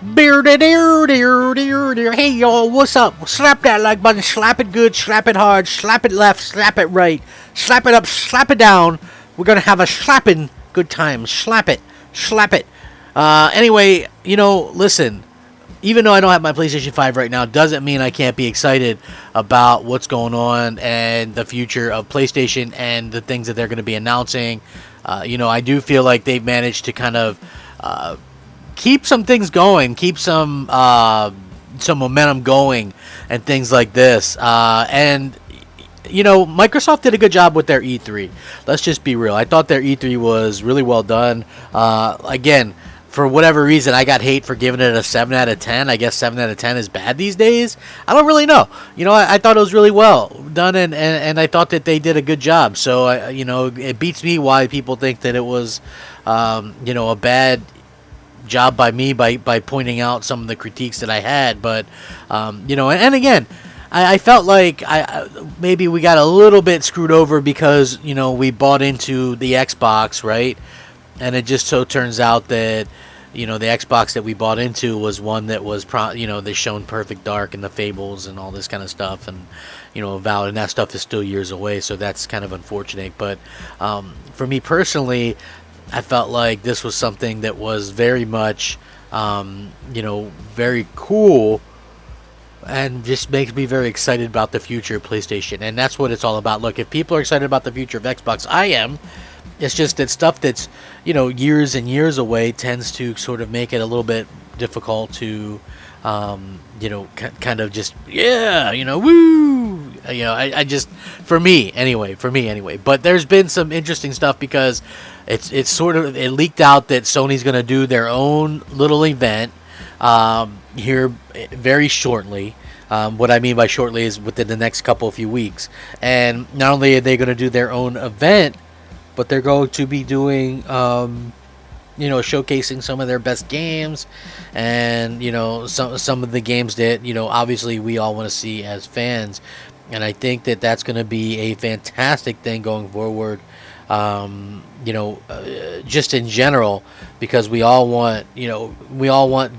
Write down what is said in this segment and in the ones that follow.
Hey y'all, what's up? Slap that like button, slap it good, slap it hard, slap it left, slap it right, slap it up, slap it down. We're gonna have a slapping good time. Slap it, slap it. Anyway, listen. Even though I don't have my PlayStation 5 right now, doesn't mean I can't be excited about what's going on and the future of PlayStation and the things that they're going to be announcing. I do feel like they've managed to kind of keep some things going, keep some momentum going, and things like this. Microsoft did a good job with their E3. Let's just be real. I thought their E3 was really well done. Again, for whatever reason, I got hate for giving it a 7 out of 10. I guess 7 out of 10 is bad these days. I don't really know. I thought it was really well done, and I thought that they did a good job. So, it beats me why people think that it was, a bad job by me by pointing out some of the critiques that I had. But, and again, I felt like maybe we got a little bit screwed over because, we bought into the Xbox, right? And it just so turns out that, the Xbox that we bought into was one that was, they shown Perfect Dark and the Fables and all this kind of stuff. And, Valid, and that stuff is still years away. So that's kind of unfortunate. But for me personally, I felt like this was something that was very much, very cool. And just makes me very excited about the future of PlayStation. And that's what it's all about. Look, if people are excited about the future of Xbox, I am. It's just that stuff that's, years and years away tends to sort of make it a little bit difficult to, kind of just, woo. I just, for me anyway. But there's been some interesting stuff because it's sort of, it leaked out that Sony's going to do their own little event here very shortly. What I mean by shortly is within the next few weeks. And not only are they going to do their own event, but they're going to be doing, showcasing some of their best games, and some of the games that obviously we all want to see as fans. And I think that that's going to be a fantastic thing going forward. Just in general, because we all want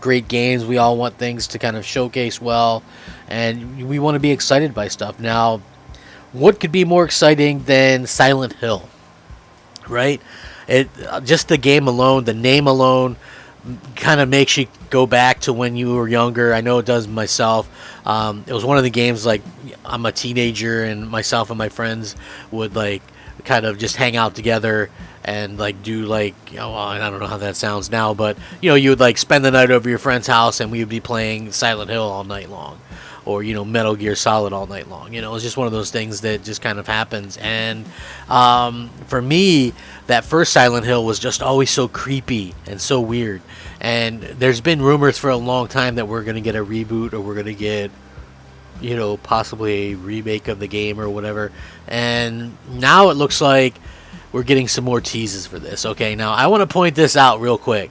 great games. We all want things to kind of showcase well, and we want to be excited by stuff. Now, what could be more exciting than Silent Hill? Right? It just the game alone, the name alone, kind of makes you go back to when you were younger. I know it does myself. It was one of the games, like, I'm a teenager and myself and my friends would kind of just hang out together and do I don't know how that sounds now, but you would spend the night over your friend's house and we would be playing Silent Hill all night long, or Metal Gear Solid all night long. It's just one of those things that just kind of happens. And for me, that first Silent Hill was just always so creepy and so weird. And there's been rumors for a long time that we're going to get a reboot, or we're going to get possibly a remake of the game or whatever. And now it looks like we're getting some more teases for this. Okay, now I want to point this out real quick.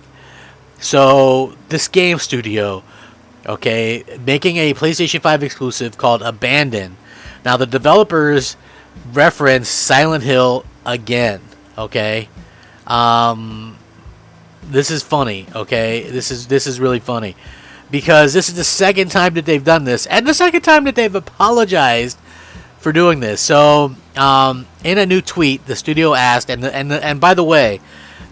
So this game studio, okay, making a PlayStation 5 exclusive called Abandon. Now the developers reference Silent Hill again, okay? This is funny, okay? This is really funny, because this is the second time that they've done this, and the second time that they've apologized for doing this. So, in a new tweet, the studio asked, and by the way,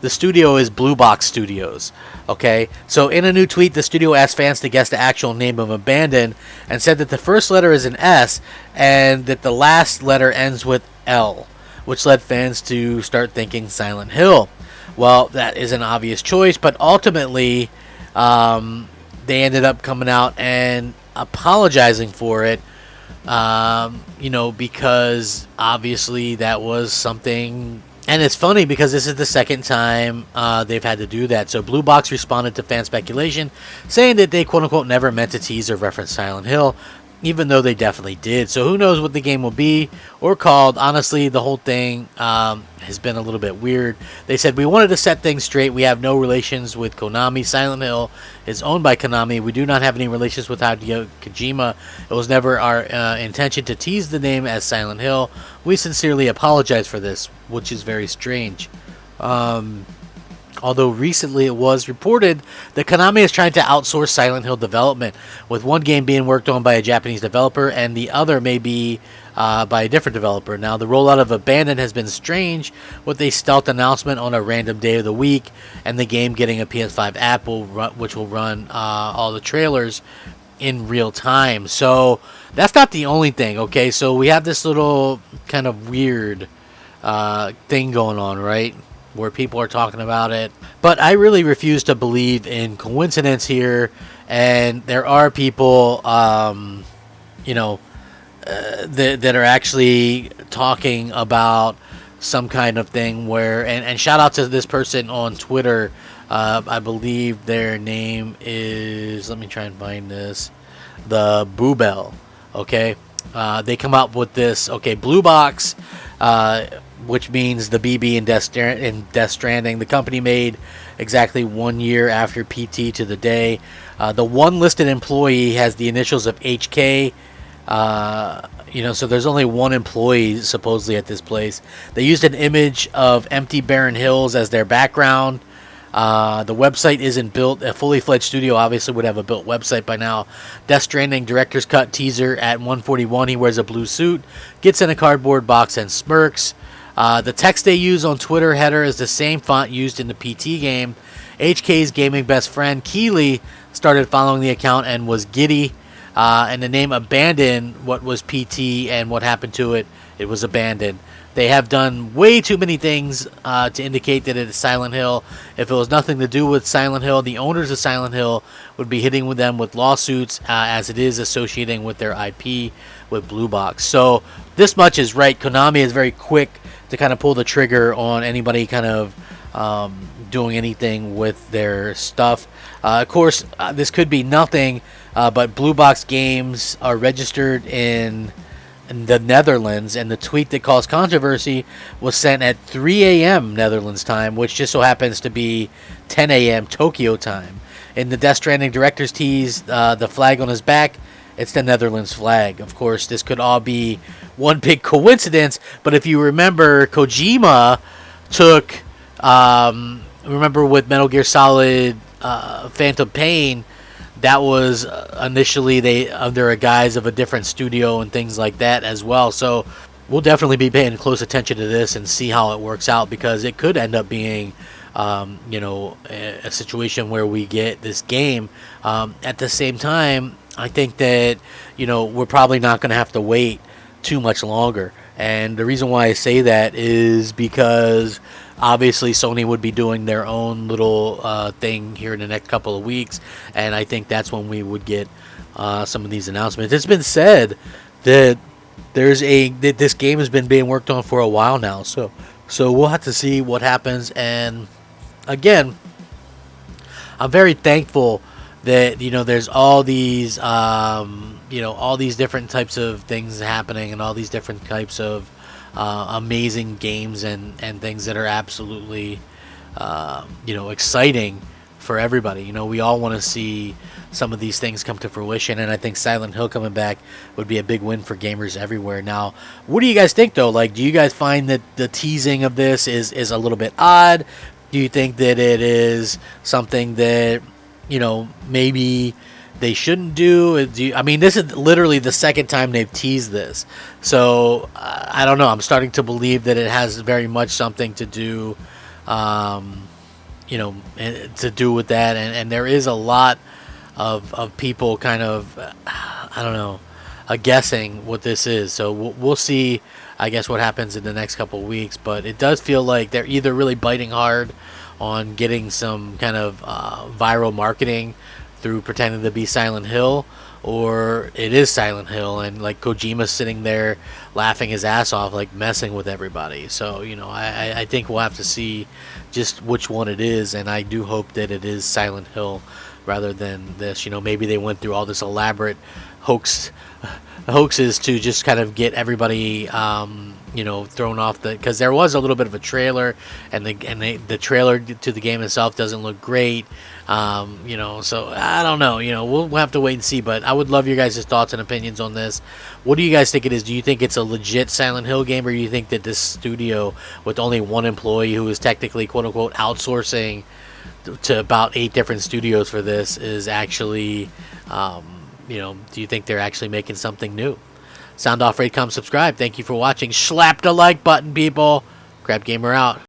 the studio is Blue Box Studios. Okay, so in a new tweet, the studio asked fans to guess the actual name of Abandon, and said that the first letter is an S, and that the last letter ends with L, which led fans to start thinking Silent Hill. Well, that is an obvious choice, but ultimately, they ended up coming out and apologizing for it, because obviously that was something. And it's funny because this is the second time they've had to do that. So Blue Box responded to fan speculation, saying that they quote-unquote never meant to tease or reference Silent Hill, even though they definitely did. So who knows what the game will be or called. Honestly, the whole thing has been a little bit weird. They said, we wanted to set things straight. We have no relations with Konami. Silent Hill is owned by Konami. We do not have any relations with Hideo Kojima. It was never our intention to tease the name as Silent Hill. We sincerely apologize for this, which is very strange. Although recently it was reported that Konami is trying to outsource Silent Hill development, with one game being worked on by a Japanese developer and the other may be by a different developer. Now, the rollout of Abandon has been strange, with a stealth announcement on a random day of the week, and the game getting a PS5 app which will run all the trailers in real time. So that's not the only thing, okay? So we have this little kind of weird thing going on, right? Where people are talking about it. But I really refuse to believe in coincidence here. And there are people, you know, that are actually talking about some kind of thing where, and shout out to this person on Twitter. I believe their name is, let me try and find this, the Boobell. Okay, they come up with this. Okay, Blue Box, which means the BB in Death Stranding. The company made exactly 1 year after PT to the day. The one listed employee has the initials of HK. So there's only one employee supposedly at this place. They used an image of empty barren hills as their background. The website isn't built. A fully fledged studio obviously would have a built website by now. Death Stranding director's cut teaser at 1:41. He wears a blue suit, gets in a cardboard box, and smirks. The text they use on Twitter header is the same font used in the PT game. HK's gaming best friend Keeley started following the account and was giddy. And the name Abandon, what was PT and what happened to it, it was abandoned. They have done way too many things to indicate that it is Silent Hill. If it was nothing to do with Silent Hill, the owners of Silent Hill would be hitting with them with lawsuits, as it is associating with their IP with Blue Box. So this much is right. Konami is very quick to kind of pull the trigger on anybody kind of doing anything with their stuff. Of course, this could be nothing, but Blue Box Games are registered in the Netherlands, and the tweet that caused controversy was sent at 3 a.m. Netherlands time, which just so happens to be 10 a.m. Tokyo time. In the Death Stranding director's tease, the flag on his back, it's the Netherlands flag. Of course, this could all be one big coincidence, but if you remember, Kojima took, remember with Metal Gear Solid Phantom Pain, that was initially they under a guise of a different studio and things like that as well. So we'll definitely be paying close attention to this and see how it works out, because it could end up being a situation where we get this game. At the same time, I think that we're probably not going to have to wait too much longer. And the reason why I say that is because obviously Sony would be doing their own little thing here in the next couple of weeks, and I think that's when we would get some of these announcements. It's been said that that this game has been being worked on for a while now, so we'll have to see what happens. And again, I'm very thankful that there's all these all these different types of things happening, and all these different types of amazing games and things that are absolutely exciting for everybody. We all want to see some of these things come to fruition, and I think Silent Hill coming back would be a big win for gamers everywhere. Now, what do you guys think though? Like, do you guys find that the teasing of this is a little bit odd? Do you think that it is something that maybe they shouldn't do? I mean, this is literally the second time they've teased this, so I don't know. I'm starting to believe that it has very much something to do, to do with that, and there is a lot of people kind of, I don't know, guessing what this is. So we'll see, I guess, what happens in the next couple of weeks. But it does feel like they're either really biting hard on getting some kind of viral marketing through pretending to be Silent Hill, or it is Silent Hill and like Kojima's sitting there laughing his ass off, like messing with everybody. So I think we'll have to see just which one it is, and I do hope that it is Silent Hill rather than this. Maybe they went through all this elaborate hoaxes to just kind of get everybody thrown off because there was a little bit of a trailer, and the trailer to the game itself doesn't look great. So I don't know. We'll have to wait and see. But I would love your guys' thoughts and opinions on this. What do you guys think it is? Do you think it's a legit Silent Hill game, or do you think that this studio with only one employee who is technically quote unquote outsourcing to about 8 different studios for this is actually, do you think they're actually making something new? Sound off, rate, comment, subscribe. Thank you for watching. Slap the like button, people. Crapgamer out.